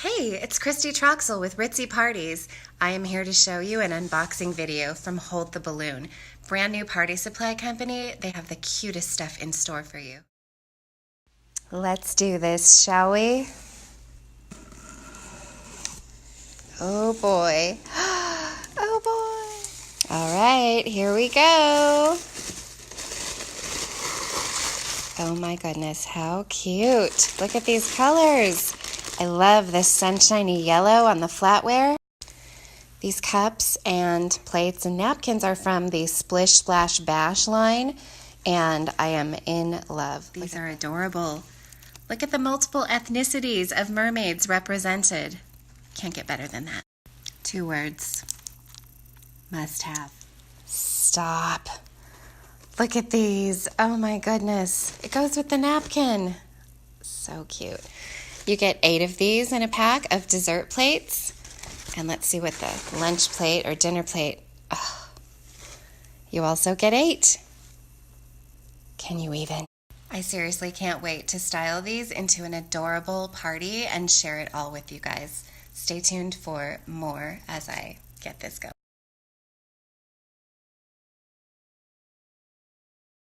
Hey, it's Christy Troxel with Ritzy Parties. I am here to show you an unboxing video from Hold the Balloon. Brand new party supply company. They have the cutest stuff in store for you. Let's do this, shall we? Oh boy. Oh boy. All right, here we go. Oh my goodness, how cute. Look at these colors. I love this sunshiny yellow on the flatware. These cups and plates and napkins are from the Splish Splash Bash line, and I am in love. These are adorable. Look at the multiple ethnicities of mermaids represented. Can't get better than that. 2 words. Must have. Stop. Look at these. Oh my goodness. It goes with the napkin. So cute. You get 8 of these in a pack of dessert plates. And let's see what the lunch plate or dinner plate. Oh, you also get 8. Can you even? I seriously can't wait to style these into an adorable party and share it all with you guys. Stay tuned for more as I get this going.